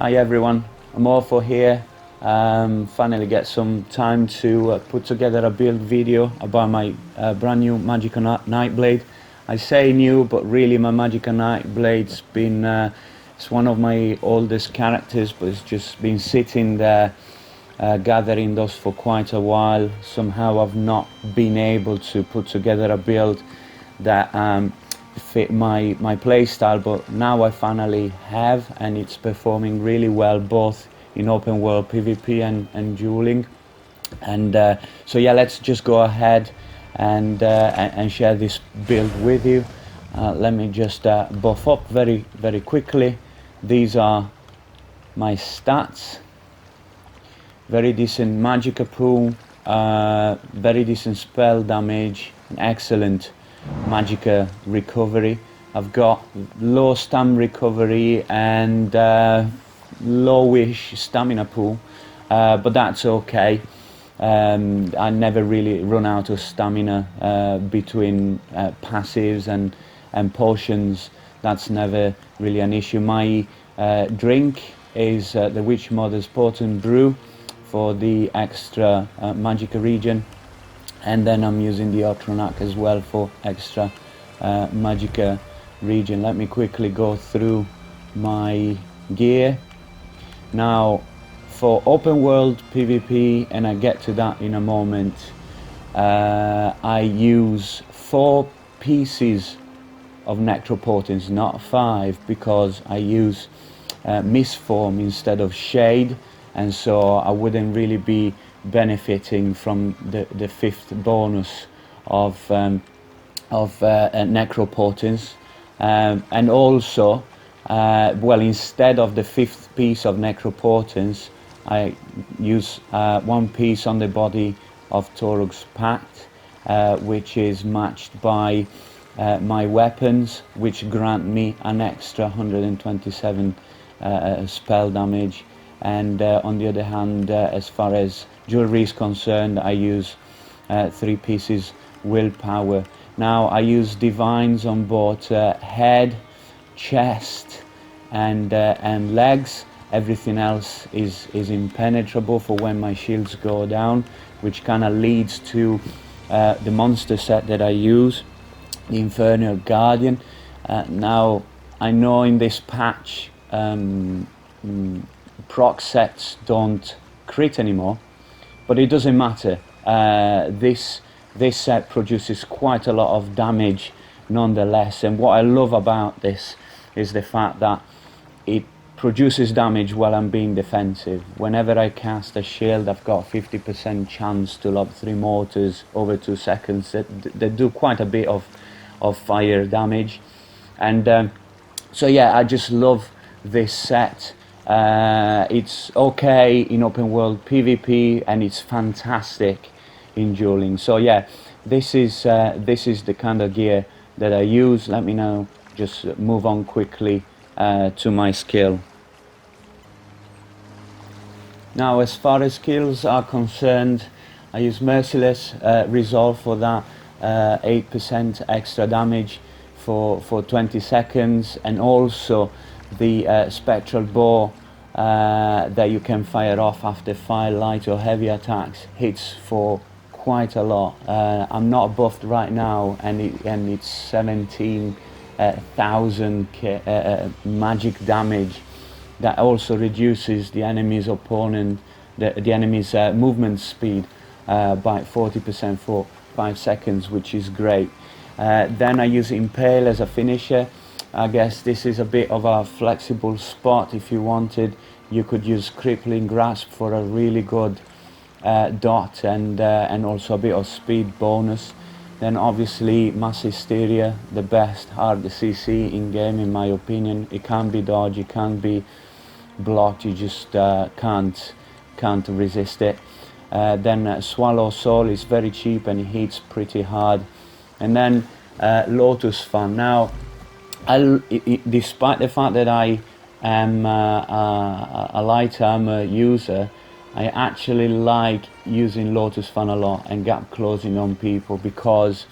Hi everyone, I'm Orfo here. Finally get some time to put together a build video about my brand new Magicka Nightblade. I say new, but really my Magicka Nightblade's been it's one of my oldest characters, but it's just been sitting there gathering dust for quite a while. Somehow I've not been able to put together a build that fit my playstyle, but now I finally have, and it's performing really well both in open world PvP and dueling. And so yeah, let's just go ahead and share this build with you. Let me just buff up very quickly. These are my stats. Very decent Magicka pool, very decent spell damage, and excellent Magicka recovery. I've got low stam recovery and lowish stamina pool, but that's okay. I never really run out of stamina between passives and potions. That's never really an issue. My drink is the Witch Mother's Potent Brew for the extra Magicka regen, and then I'm using the Otronak as well for extra Magicka regen. Let me quickly go through my gear. Now for open world PvP, and I get to that in a moment, I use 4 pieces of Necropotence, not 5, because I use Mistform instead of Shade, and so I wouldn't really be benefiting from the 5th bonus of Necropotence. And also, well, instead of the 5th piece of Necropotence, I use 1 piece on the body of Torug's Pact, which is matched by my weapons, which grant me an extra 127 spell damage. And on the other hand, as far as jewelry is concerned, I use 3 pieces willpower. Now I use divines on both head, chest and legs. Everything else is impenetrable for when my shields go down, which kind of leads to the monster set that I use, the Infernal Guardian. Now I know in this patch proc sets don't crit anymore, but it doesn't matter. This set produces quite a lot of damage nonetheless, and what I love about this is the fact that it produces damage while I'm being defensive. Whenever I cast a shield, I've got 50% chance to lob 3 mortars over 2 seconds that do quite a bit of fire damage. And so yeah, I just love this set. It's okay in open world PvP, and it's fantastic in dueling. So yeah, this is the kind of gear that I use. Let me now just move on quickly to my skill. Now as far as skills are concerned, I use Merciless Resolve for that 8% extra damage for 20 seconds, and also the Spectral Bow that you can fire off after 5 light or heavy attacks hits for quite a lot. I'm not buffed right now, and it's 17,000 magic damage. That also reduces the enemy's opponent, the enemy's movement speed by 40% for 5 seconds, which is great. Then I use Impale as a finisher. I guess this is a bit of a flexible spot. If you wanted, you could use Crippling Grasp for a really good dot and also a bit of speed bonus. Then obviously Mass Hysteria, the best hard CC in game in my opinion. It can't be dodged, it can't be blocked, you just can't resist it. Then Swallow Soul is very cheap and it hits pretty hard. And then Lotus Fan. Now, despite the fact that I am a light armor user, I actually like using Lotus Fan a lot and gap closing on people, because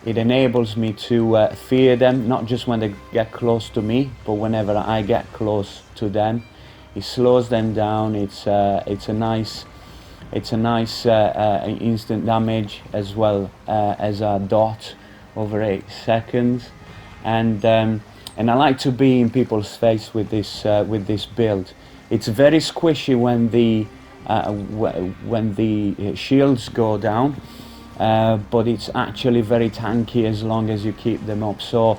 it enables me to fear them, not just when they get close to me, but whenever I get close to them. it slows them down. It's a nice instant damage, as well as a dot over 8 seconds, and I like to be in people's face with this build. It's very squishy when the shields go down, but it's actually very tanky as long as you keep them up. So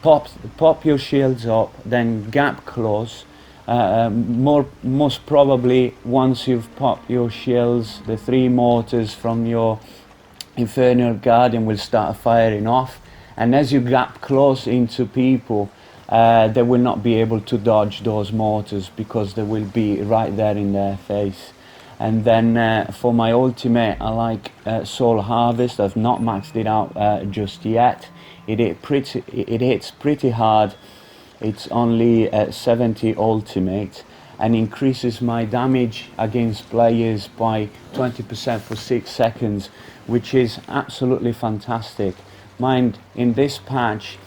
pop your shields up, then gap close. Most probably, once you've popped your shields, the 3 mortars from your Infernal Guardian will start firing off, and as you gap close into people, they will not be able to dodge those mortars because they will be right there in their face. And then for my ultimate, I like Soul Harvest. I've not maxed it out just yet. It hits pretty hard. It's only 70 ultimate, and increases my damage against players by 20% for 6 seconds, which is absolutely fantastic. Mind, in this patch,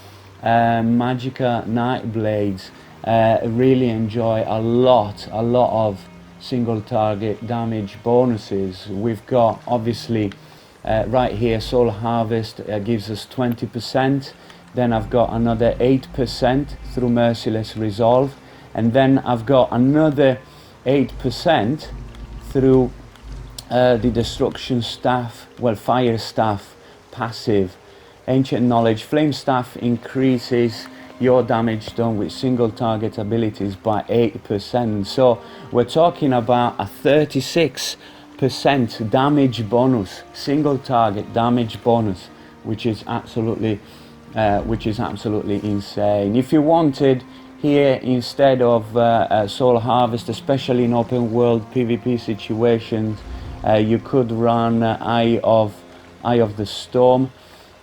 Magicka Nightblades really enjoy a lot of single target damage bonuses. We've got, obviously, right here, Soul Harvest gives us 20%. Then I've got another 8% through Merciless Resolve, and then I've got another 8% through the Destruction Staff, well, Fire Staff passive. Ancient Knowledge Flame Staff increases your damage done with single target abilities by 8%. So we're talking about a 36% damage bonus, single target damage bonus, which is absolutely insane. If you wanted here, instead of Soul Harvest, especially in open world PvP situations, you could run Eye of the Storm,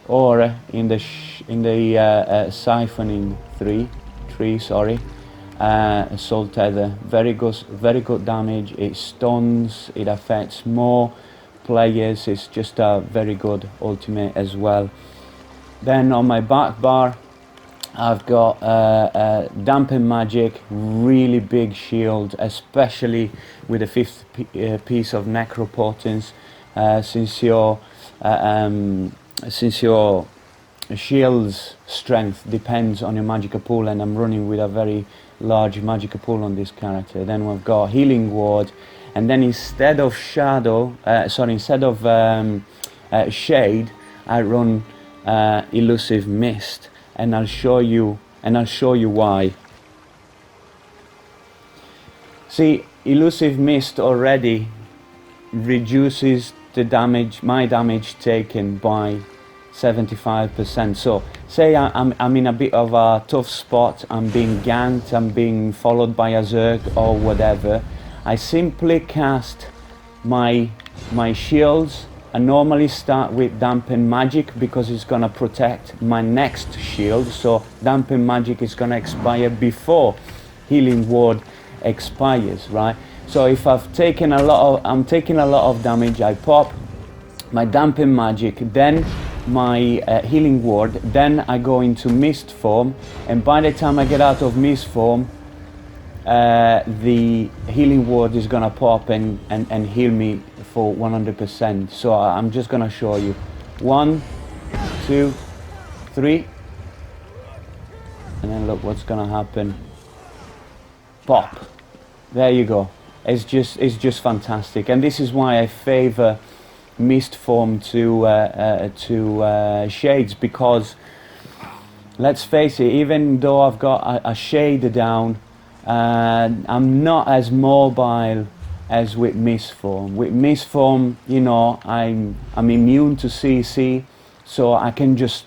or in the Siphoning tree, Soul Tether. Very good damage. It stuns, it affects more players. It's just a very good ultimate as well. Then on my back bar, I've got Dampen Magic, really big shield, especially with the 5th piece of Necropotence. Since your shield's strength depends on your Magicka pool, and I'm running with a very large Magicka pool on this character. Then we've got Healing Ward, and then instead of Shade, I run Elusive Mist, and I'll show you why. See, Elusive Mist already reduces the damage, my damage taken, by 75%. So say I'm in a bit of a tough spot, I'm being ganked, I'm being followed by a Zerg or whatever, I simply cast my shields. I normally start with Dampen Magic because it's gonna protect my next shield. So Dampen Magic is gonna expire before Healing Ward expires, right? So if I'm taking a lot of damage, I pop my Dampen Magic, then my Healing Ward, then I go into Mist Form, and by the time I get out of Mist Form, the Healing Ward is gonna pop and heal me for 100%. So I'm just gonna show you. 1, 2, 3, and then look what's gonna happen. Pop. There you go. It's just fantastic, and this is why I favor Mist Form to Shades, because let's face it, even though I've got a Shade down, I'm not as mobile as with Mist Form. With Mist Form, you know, I'm immune to CC, so I can just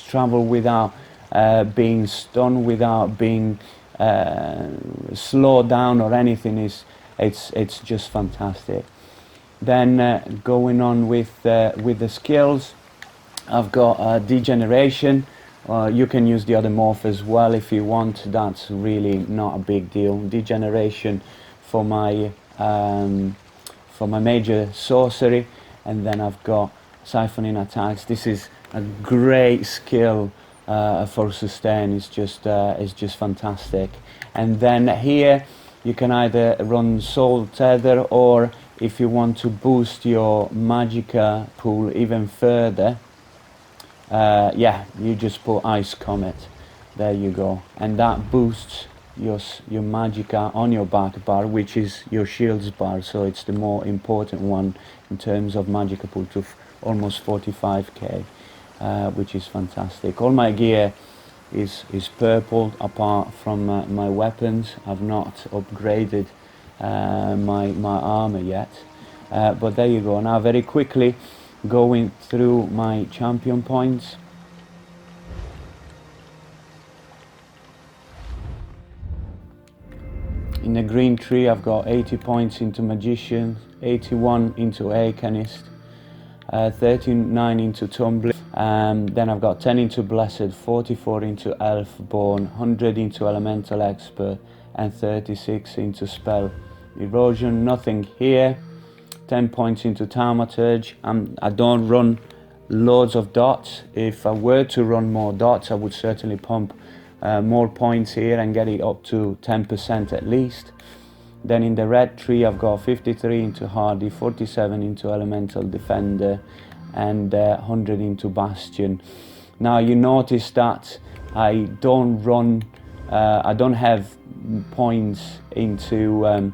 travel without being stunned, without being slowed down or anything. It's just fantastic. Then going on with the skills, I've got Degeneration. You can use the other morph as well if you want. That's really not a big deal. Degeneration for my major sorcery, and then I've got Siphoning Attacks. This is a great skill for sustain. It's just fantastic. And then here you can either run Soul Tether, or if you want to boost your Magicka pool even further, yeah, you just put Ice Comet. There you go, and that boosts your Magicka on your back bar, which is your shields bar, so it's the more important one in terms of Magicka pool, to almost 45k, which is fantastic. All my gear is purple apart from my weapons. I've not upgraded my armor yet, but there you go. Now very quickly going through my champion points. In the green tree I've got 80 points into Magician, 81 into Alchemist, 39 into Tumbler, then I've got 10 into Blessed, 44 into Elfborn, 100 into Elemental Expert, and 36 into Spell Erosion. Nothing here. 10 points into Thaumaturge. I don't run loads of dots. If I were to run more dots, I would certainly pump more points here and get it up to 10% at least. Then in the red tree I've got 53 into Hardy, 47 into Elemental Defender, and 100 into Bastion. Now you notice that I don't run, I don't have points into,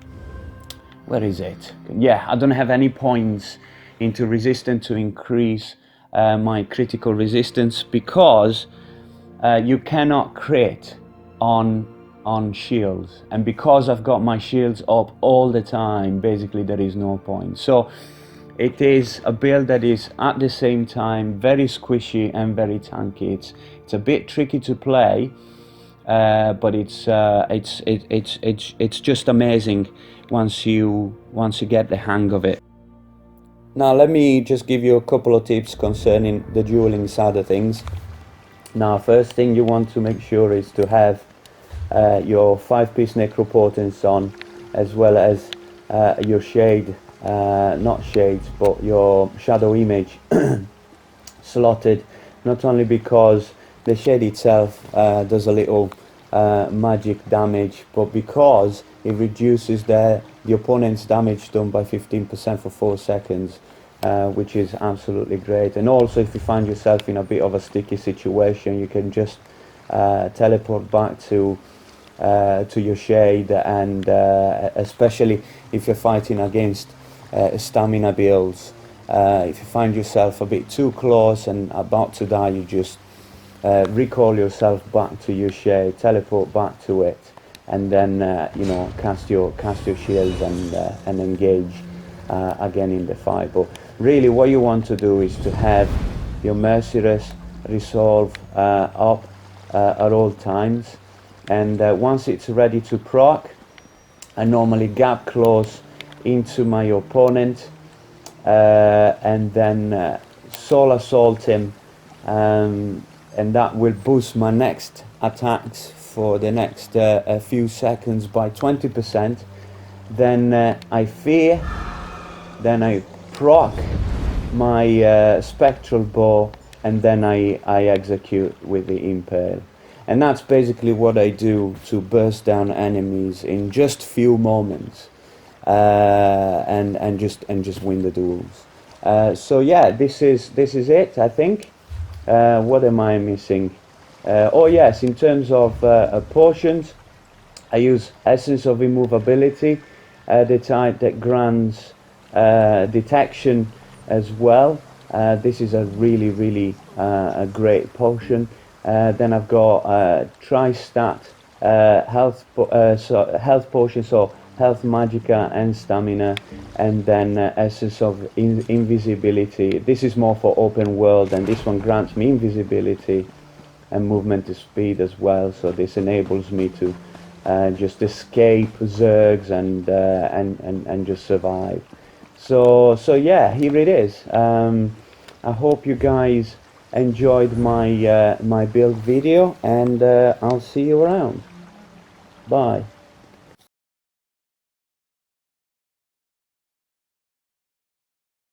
where is it? Yeah, I don't have any points into resistance to increase my critical resistance, because you cannot crit on shields, and because I've got my shields up all the time, basically there is no point. So it is a build that is at the same time very squishy and very tanky. It's a bit tricky to play, but it's just amazing once you get the hang of it. Now let me just give you a couple of tips concerning the dueling side of things. Now first thing you want to make sure is to have your 5-piece necropotence on, as well as your shade, not shades, but your shadow image slotted, not only because the shade itself does a little magic damage, but because it reduces the opponent's damage done by 15% for 4 seconds, which is absolutely great. And also, if you find yourself in a bit of a sticky situation, you can just teleport back to your shade, and especially if you're fighting against stamina builds, if you find yourself a bit too close and about to die, you just recall yourself back to your shade, teleport back to it, and then you know, cast your shields and engage again in the fight. But really what you want to do is to have your Merciless Resolve up at all times, and once it's ready to proc, I normally gap close into my opponent, and then soul assault him, and that will boost my next attacks for the next few seconds by 20%. Then I fear, then I proc my spectral bow, and then I execute with the impale. And that's basically what I do to burst down enemies in just few moments, and just win the duels. So yeah, this is it, I think. What am I missing? Oh yes, in terms of potions, I use Essence of Immovability, the type that grants detection as well. This is a really a great potion. Then I've got Tri-Stat health potion, so health, Magicka, and stamina, and then Essence of Invisibility. This is more for open world, and this one grants me invisibility and movement to speed as well. So this enables me to just escape zergs and just survive. So yeah, here it is. I hope you guys enjoyed my my build video, and I'll see you around. Bye.